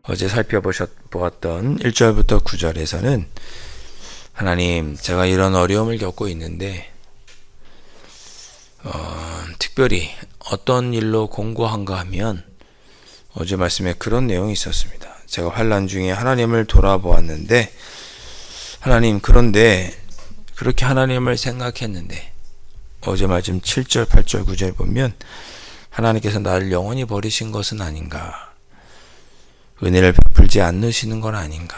어제 살펴보았던 1절부터 9절에서는 하나님, 제가 이런 어려움을 겪고 있는데 특별히 어떤 일로 공고한가 하면 어제 말씀에 그런 내용이 있었습니다. 제가 환난 중에 하나님을 돌아보았는데, 하나님, 그런데 그렇게 하나님을 생각했는데, 어제 말씀 7절, 8절, 9절 보면 하나님께서 나를 영원히 버리신 것은 아닌가, 은혜를 베풀지 않으시는 건 아닌가,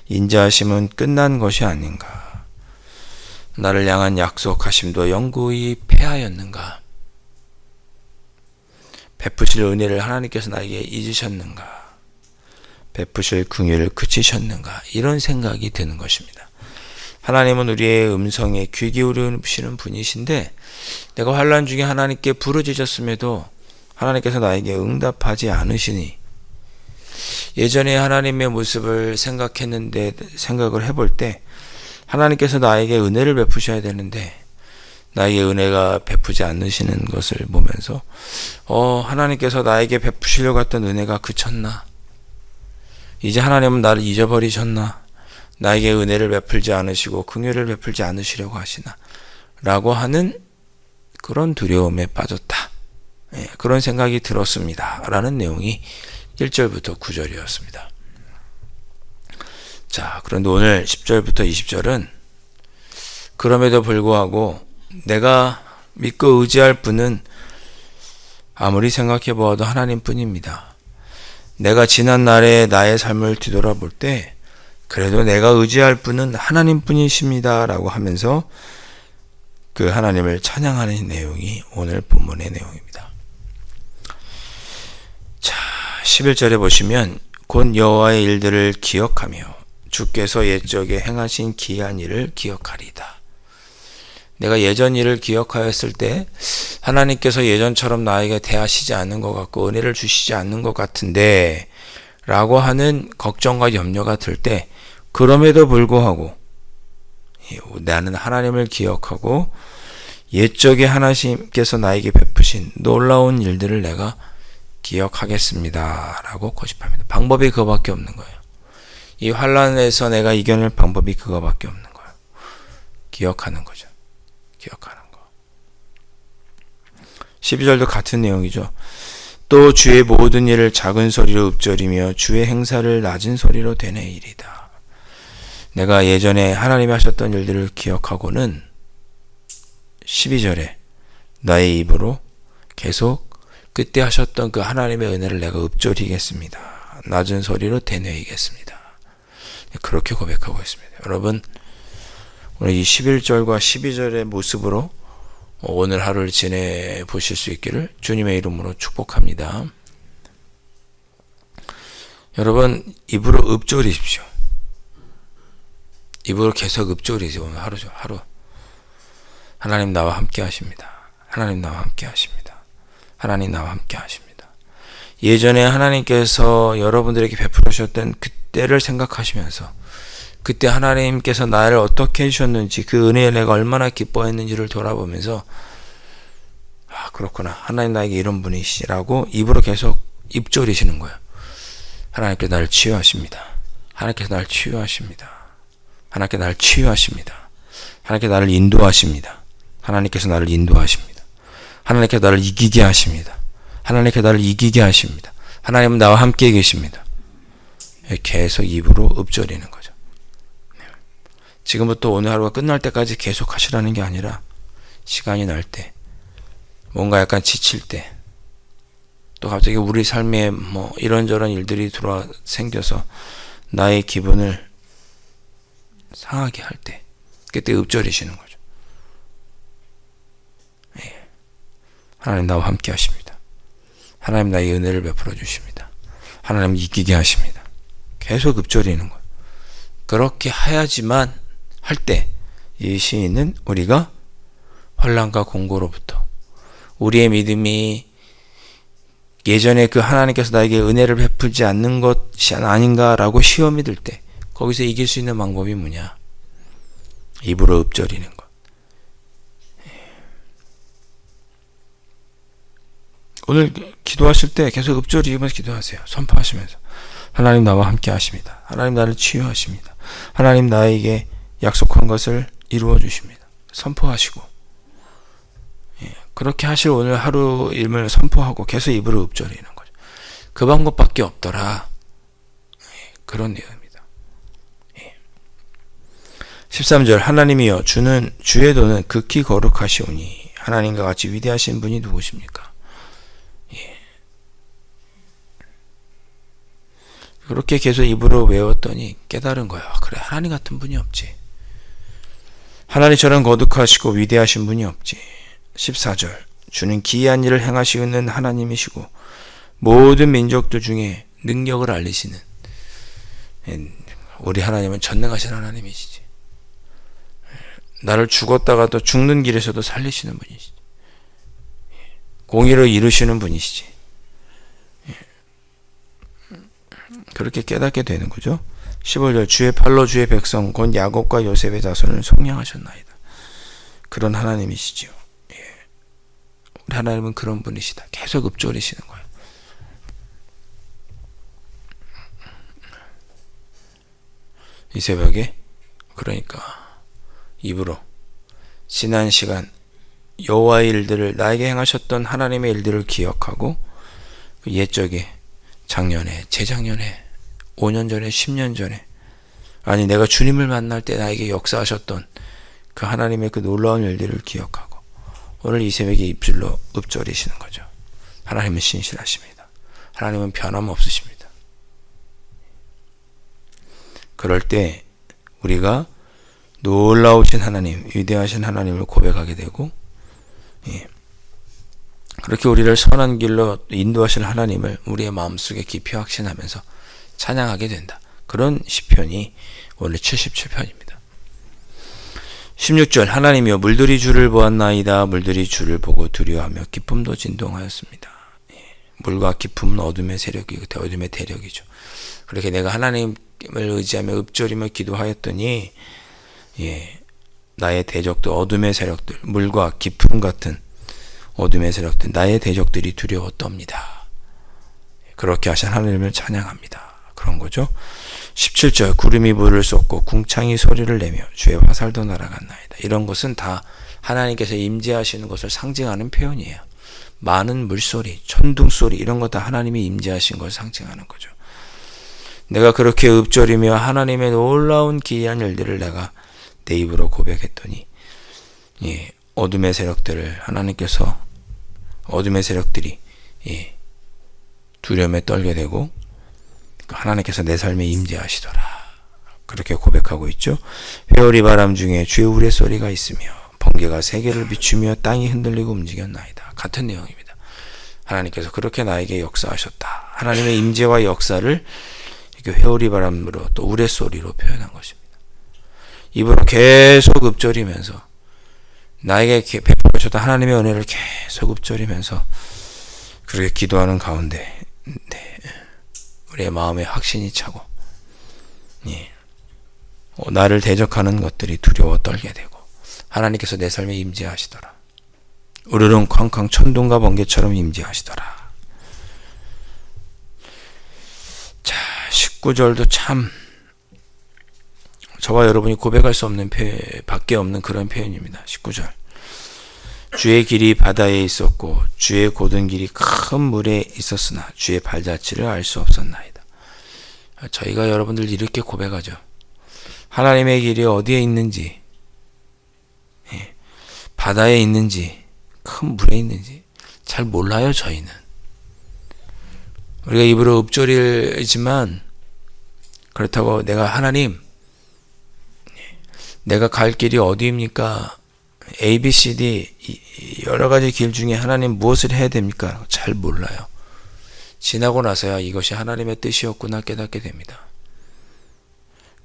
인자하심은 끝난 것이 아닌가, 나를 향한 약속하심도 영구히 패하였는가, 베푸실 은혜를 하나님께서 나에게 잊으셨는가, 베푸실 긍휼을 그치셨는가, 이런 생각이 드는 것입니다. 하나님은 우리의 음성에 귀 기울이시는 분이신데, 내가 환난 중에 하나님께 부르짖었음에도 하나님께서 나에게 응답하지 않으시니, 예전에 하나님의 모습을 생각을 해볼 때 하나님께서 나에게 은혜를 베푸셔야 되는데 나에게 은혜가 베푸지 않으시는 것을 보면서 하나님께서 나에게 베푸시려고 했던 은혜가 그쳤나? 이제 하나님은 나를 잊어버리셨나? 나에게 은혜를 베풀지 않으시고 긍휼을 베풀지 않으시려고 하시나? 라고 하는 그런 두려움에 빠졌다. 그런 생각이 들었습니다. 라는 내용이 1절부터 9절이었습니다. 자, 그런데 오늘 10절부터 20절은 그럼에도 불구하고 내가 믿고 의지할 분은 아무리 생각해 보아도 하나님 뿐입니다. 내가 지난 날에 나의 삶을 뒤돌아볼 때 그래도 내가 의지할 분은 하나님 뿐이십니다. 라고 하면서 그 하나님을 찬양하는 내용이 오늘 본문의 내용입니다. 자, 11절에 보시면 곧 여호와의 일들을 기억하며 주께서 옛적에 행하신 기이한 일을 기억하리다. 내가 예전 일을 기억하였을 때 하나님께서 예전처럼 나에게 대하시지 않는 것 같고 은혜를 주시지 않는 것 같은데 라고 하는 걱정과 염려가 들 때 그럼에도 불구하고 나는 하나님을 기억하고 옛적에 하나님께서 나에게 베푸신 놀라운 일들을 내가 기억하겠습니다. 라고 고집합니다. 방법이 그거밖에 없는 거예요. 이 환난에서 내가 이겨낼 방법이 그거밖에 없는 거예요. 기억하는 거죠. 기억하는 거. 12절도 같은 내용이죠. 또 주의 모든 일을 작은 소리로 읊조리며 주의 행사를 낮은 소리로 되뇌이리다. 내가 예전에 하나님이 하셨던 일들을 기억하고는 12절에 나의 입으로 계속 그때 하셨던 그 하나님의 은혜를 내가 읊조리겠습니다. 낮은 소리로 되뇌이겠습니다. 그렇게 고백하고 있습니다. 여러분, 오늘 이 11절과 12절의 모습으로 오늘 하루를 지내보실 수 있기를 주님의 이름으로 축복합니다. 여러분, 입으로 읊조리십시오. 입으로 계속 읊조리세요. 오늘 하루죠. 하루. 하나님 나와 함께 하십니다. 하나님 나와 함께 하십니다. 하나님 나와 함께 하십니다. 예전에 하나님께서 여러분들에게 베풀으셨던 그때를 생각하시면서 그때 하나님께서 나를 어떻게 해주셨는지 그 은혜에 내가 얼마나 기뻐했는지를 돌아보면서 그렇구나. 하나님 나에게 이런 분이시라고 입으로 계속 입조리시는 거예요. 하나님께서 나를 치유하십니다. 하나님께서 나를 치유하십니다. 하나님께서 나를 치유하십니다. 하나님께서 나를 인도하십니다. 하나님께서 나를 인도하십니다. 하나님께서 나를 이기게 하십니다. 하나님께서 나를 이기게 하십니다. 하나님은 나와 함께 계십니다. 계속 입으로 읊조리는 거죠. 지금부터 오늘 하루가 끝날 때까지 계속 하시라는 게 아니라 시간이 날 때, 뭔가 약간 지칠 때, 또 갑자기 우리 삶에 뭐 이런저런 일들이 생겨서 나의 기분을 상하게 할 때, 그때 읊조리시는 거죠. 하나님 나와 함께 하십니다. 하나님 나의 은혜를 베풀어 주십니다. 하나님 이기게 하십니다. 계속 읊조리는 거예요. 그렇게 해야지만 할 때 이 시인은 우리가 환난과 공고로부터 우리의 믿음이 예전에 그 하나님께서 나에게 은혜를 베풀지 않는 것이 아닌가라고 시험이 들 때 거기서 이길 수 있는 방법이 뭐냐? 입으로 읊조리는 것. 오늘 기도하실 때 계속 읊조리면서 기도하세요. 선포하시면서. 하나님 나와 함께 하십니다. 하나님 나를 치유하십니다. 하나님 나에게 약속한 것을 이루어 주십니다. 선포하시고, 그렇게 하실 오늘 하루 일을 선포하고 계속 입으로 읊조리는 거죠. 그 방법밖에 없더라. 그런 내용입니다. 13절 하나님이여 주의 도는 극히 거룩하시오니 하나님과 같이 위대하신 분이 누구십니까? 그렇게 계속 입으로 외웠더니 깨달은 거야. 그래, 하나님 같은 분이 없지. 하나님처럼 거룩하시고 위대하신 분이 없지. 14절 주는 기이한 일을 행하시는 하나님이시고 모든 민족들 중에 능력을 알리시는 우리 하나님은 전능하신 하나님이시지. 나를 죽었다가도 죽는 길에서도 살리시는 분이시지. 공의를 이루시는 분이시지. 그렇게 깨닫게 되는 거죠. 15절 주의 팔로 주의 백성 곧 야곱과 요셉의 자손을 속량하셨나이다. 그런 하나님이시지요. 우리 하나님은 그런 분이시다. 계속 읊조리시는 거예요. 이 새벽에 그러니까 입으로 지난 시간 여호와의 일들을 나에게 행하셨던 하나님의 일들을 기억하고 옛적에 작년에 재작년에 5년 전에 10년 전에 아니 내가 주님을 만날 때 나에게 역사하셨던 그 하나님의 그 놀라운 일들을 기억하고 오늘 이 새벽에 입술로 읊조리시는 거죠. 하나님은 신실하십니다. 하나님은 변함없으십니다. 그럴 때 우리가 놀라우신 하나님, 위대하신 하나님을 고백하게 되고 그렇게 우리를 선한 길로 인도하신 하나님을 우리의 마음속에 깊이 확신하면서 찬양하게 된다. 그런 시편이 원래 77편입니다. 16절 하나님이여 물들이 주를 보았나이다. 물들이 주를 보고 두려워하며 기쁨도 진동하였습니다. 물과 기쁨은 어둠의 세력이고 어둠의 대력이죠. 그렇게 내가 하나님을 의지하며 읊조리며 기도하였더니 나의 대적도 어둠의 세력들 물과 기쁨 같은 어둠의 세력들 나의 대적들이 두려워 떱니다. 그렇게 하신 하나님을 찬양합니다. 그런 거죠. 17절 구름이 불을 쏟고 궁창이 소리를 내며 주의 화살도 날아갔나이다. 이런 것은 다 하나님께서 임재하시는 것을 상징하는 표현이에요. 많은 물소리, 천둥소리 이런 것 다 하나님이 임재하신 것을 상징하는 거죠. 내가 그렇게 읊조리며 하나님의 놀라운 기이한 일들을 내가 내 입으로 고백했더니 어둠의 세력들을 하나님께서 어둠의 세력들이 두려움에 떨게 되고 하나님께서 내 삶에 임재하시더라. 그렇게 고백하고 있죠. 회오리 바람 중에 주의 우레소리가 있으며 번개가 세계를 비추며 땅이 흔들리고 움직였나이다. 같은 내용입니다. 하나님께서 그렇게 나에게 역사하셨다. 하나님의 임재와 역사를 이렇게 회오리 바람으로 또 우레소리로 표현한 것입니다. 입으로 계속 읊조리면서 나에게 베풀어주셨던 하나님의 은혜를 계속 읊조리면서 그렇게 기도하는 가운데 우리의 마음에 확신이 차고 나를 대적하는 것들이 두려워 떨게 되고 하나님께서 내 삶에 임재하시더라. 우르릉 쾅쾅 천둥과 번개처럼 임재하시더라. 자, 19절도 참 저와 여러분이 고백할 수 없는 밖에 없는 그런 표현입니다. 19절 주의 길이 바다에 있었고 주의 고든 길이 큰 물에 있었으나 주의 발자취를 알 수 없었나이다. 저희가 여러분들 이렇게 고백하죠. 하나님의 길이 어디에 있는지 바다에 있는지 큰 물에 있는지 잘 몰라요. 저희는 우리가 입으로 읊조리지만 그렇다고 내가 하나님 내가 갈 길이 어디입니까? A, B, C, D 여러 가지 길 중에 하나님 무엇을 해야 됩니까? 잘 몰라요. 지나고 나서야 이것이 하나님의 뜻이었구나 깨닫게 됩니다.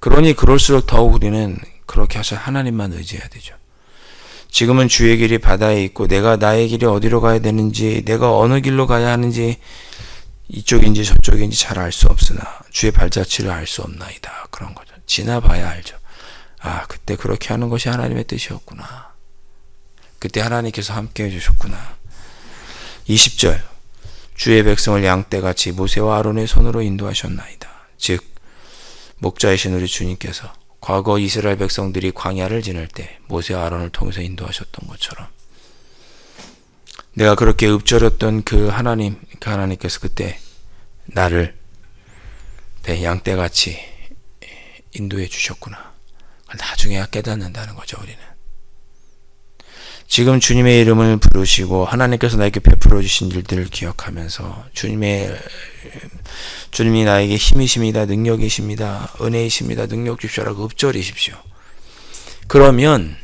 그러니 그럴수록 더욱 우리는 그렇게 하셔 하나님만 의지해야 되죠. 지금은 주의 길이 바다에 있고 내가 나의 길이 어디로 가야 되는지, 내가 어느 길로 가야 하는지, 이쪽인지 저쪽인지 잘 알 수 없으나 주의 발자취를 알 수 없나이다. 그런 거죠. 지나봐야 알죠. 아, 그때 그렇게 하는 것이 하나님의 뜻이었구나. 그때 하나님께서 함께 해주셨구나. 20절, 주의 백성을 양떼같이 모세와 아론의 손으로 인도하셨나이다. 즉 목자이신 우리 주님께서 과거 이스라엘 백성들이 광야를 지날 때 모세와 아론을 통해서 인도하셨던 것처럼, 내가 그렇게 읊조렸던 그 하나님께서 그때 나를 양떼같이 인도해 주셨구나. 나중에야 깨닫는다는 거죠. 우리는 지금 주님의 이름을 부르시고 하나님께서 나에게 베풀어 주신 일들을 기억하면서 주님이 나에게 힘이십니다, 능력이십니다, 은혜이십니다, 능력 주십시오라고 읊조리십시오. 그러면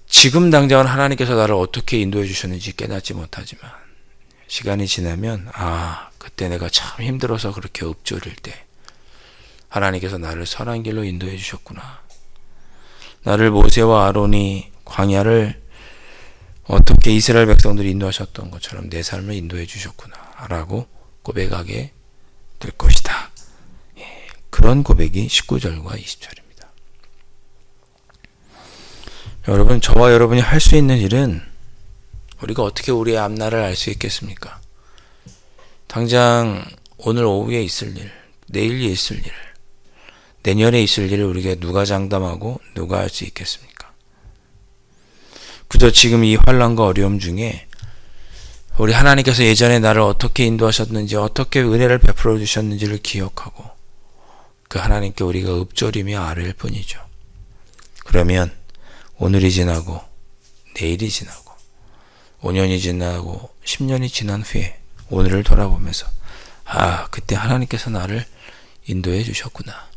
지금 당장은 하나님께서 나를 어떻게 인도해 주셨는지 깨닫지 못하지만 시간이 지나면, 아, 그때 내가 참 힘들어서 그렇게 읊조릴 때 하나님께서 나를 선한 길로 인도해 주셨구나. 나를 모세와 아론이 광야를 어떻게 이스라엘 백성들이 인도하셨던 것처럼 내 삶을 인도해 주셨구나 라고 고백하게 될 것이다. 그런 고백이 19절과 20절입니다. 여러분, 저와 여러분이 할 수 있는 일은, 우리가 어떻게 우리의 앞날을 알 수 있겠습니까? 당장 오늘 오후에 있을 일, 내일 있을 일, 내년에 있을 일을 우리가 누가 장담하고 누가 알 수 있겠습니까? 그저 지금 이 환난과 어려움 중에 우리 하나님께서 예전에 나를 어떻게 인도하셨는지, 어떻게 은혜를 베풀어 주셨는지를 기억하고 그 하나님께 우리가 읊조리며 아뢰일 뿐이죠. 그러면 오늘이 지나고 내일이 지나고 5년이 지나고 10년이 지난 후에 오늘을 돌아보면서, 아, 그때 하나님께서 나를 인도해 주셨구나.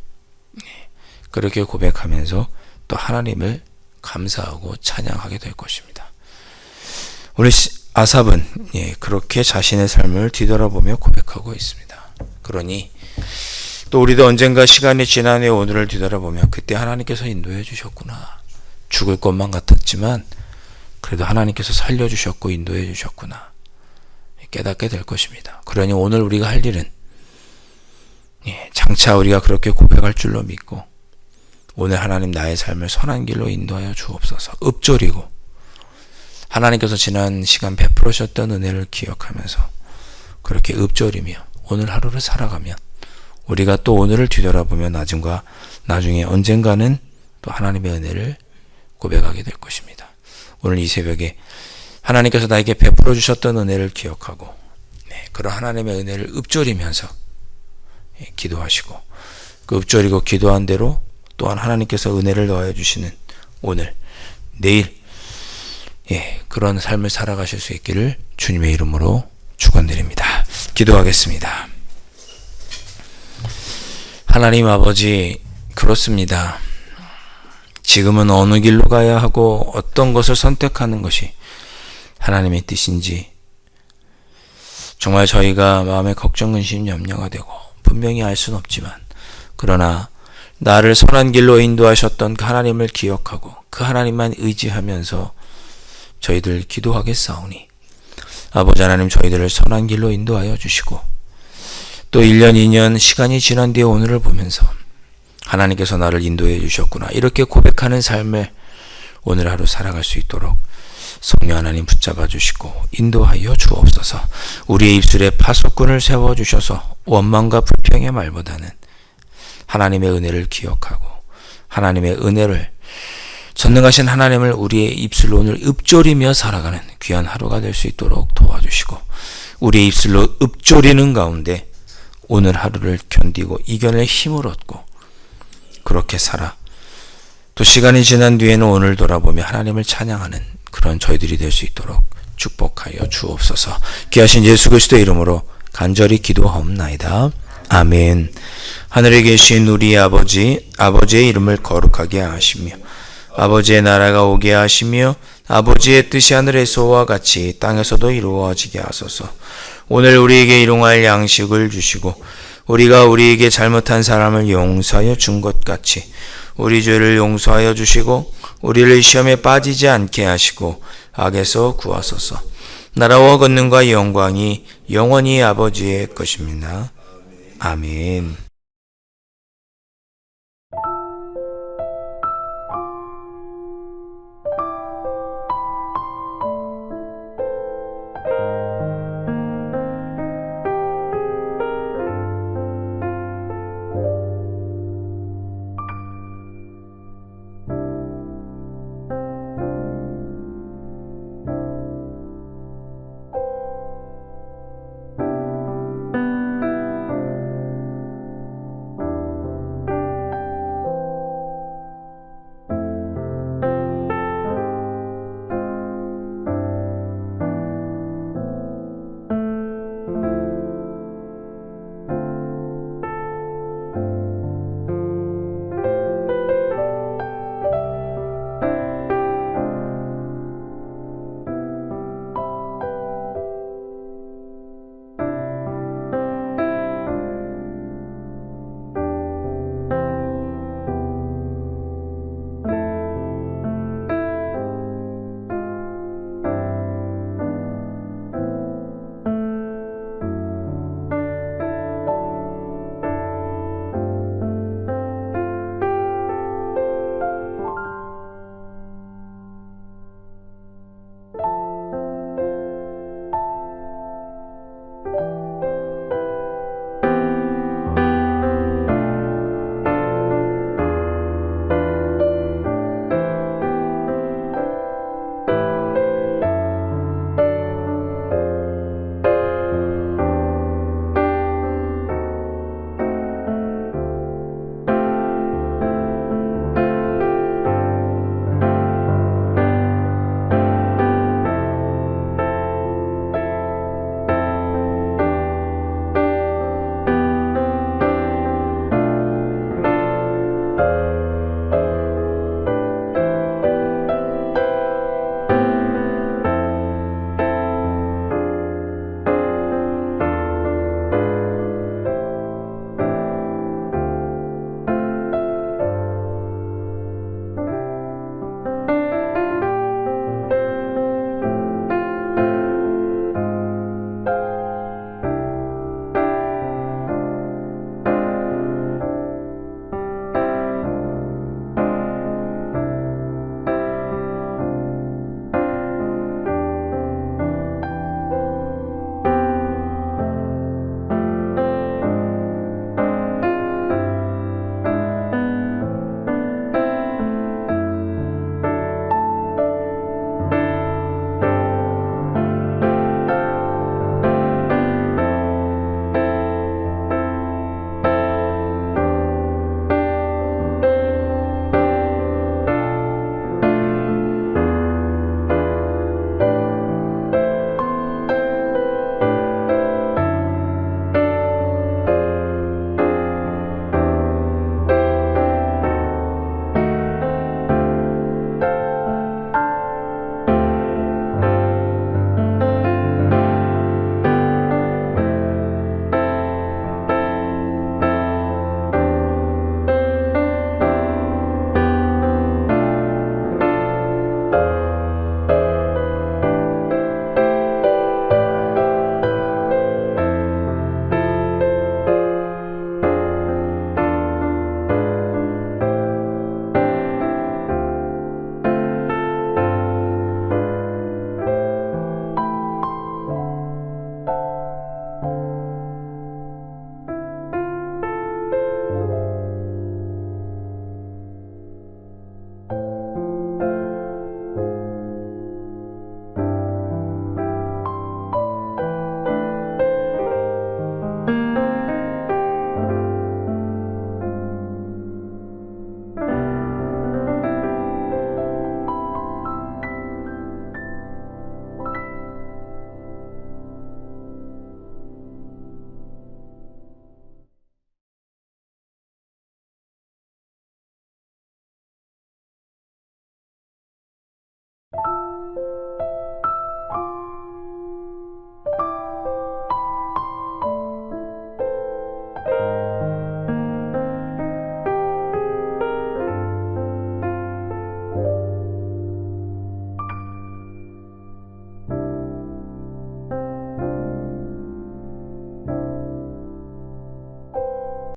그렇게 고백하면서 또 하나님을 감사하고 찬양하게 될 것입니다. 우리 아삽은 그렇게 자신의 삶을 뒤돌아보며 고백하고 있습니다. 그러니 또 우리도 언젠가 시간이 지난 후에 오늘을 뒤돌아보며 그때 하나님께서 인도해 주셨구나. 죽을 것만 같았지만 그래도 하나님께서 살려주셨고 인도해 주셨구나. 깨닫게 될 것입니다. 그러니 오늘 우리가 할 일은 장차 우리가 그렇게 고백할 줄로 믿고, 오늘 하나님 나의 삶을 선한 길로 인도하여 주옵소서 읊조리고, 하나님께서 지난 시간 베풀어 주셨던 은혜를 기억하면서 그렇게 읊조리며 오늘 하루를 살아가면 우리가 또 오늘을 뒤돌아보며 나중에 언젠가는 또 하나님의 은혜를 고백하게 될 것입니다. 오늘 이 새벽에 하나님께서 나에게 베풀어 주셨던 은혜를 기억하고 그런 하나님의 은혜를 읊조리면서 기도하시고, 그 읊조리고 기도한 대로 또한 하나님께서 은혜를 더하여 주시는 오늘, 내일 그런 삶을 살아가실 수 있기를 주님의 이름으로 축원드립니다. 기도하겠습니다. 하나님 아버지, 그렇습니다. 지금은 어느 길로 가야 하고 어떤 것을 선택하는 것이 하나님의 뜻인지 정말 저희가 마음에 걱정, 근심, 염려가 되고 분명히 알 수는 없지만, 그러나 나를 선한 길로 인도하셨던 그 하나님을 기억하고 그 하나님만 의지하면서 저희들 기도하겠사오니, 아버지 하나님, 저희들을 선한 길로 인도하여 주시고 또 1년 2년 시간이 지난 뒤에 오늘을 보면서 하나님께서 나를 인도해 주셨구나, 이렇게 고백하는 삶을 오늘 하루 살아갈 수 있도록 성령 하나님 붙잡아 주시고 인도하여 주옵소서. 우리의 입술에 파수꾼을 세워주셔서 원망과 불평의 말보다는 하나님의 은혜를 기억하고 하나님의 은혜를, 전능하신 하나님을 우리의 입술로 오늘 읊조리며 살아가는 귀한 하루가 될 수 있도록 도와주시고, 우리의 입술로 읊조리는 가운데 오늘 하루를 견디고 이겨낼 힘을 얻고 그렇게 살아 또 시간이 지난 뒤에는 오늘 돌아보며 하나님을 찬양하는 그런 저희들이 될 수 있도록 축복하여 주옵소서. 귀하신 예수 그리스도의 이름으로 간절히 기도하옵나이다. 아멘. 하늘에 계신 우리 아버지, 아버지의 이름을 거룩하게 하시며 아버지의 나라가 오게 하시며 아버지의 뜻이 하늘에서와 같이 땅에서도 이루어지게 하소서. 오늘 우리에게 일용할 양식을 주시고 우리가 우리에게 잘못한 사람을 용서하여 준 것 같이 우리 죄를 용서하여 주시고 우리를 시험에 빠지지 않게 하시고 악에서 구하소서. 나라와 권능과 영광이 영원히 아버지의 것입니다. 아멘.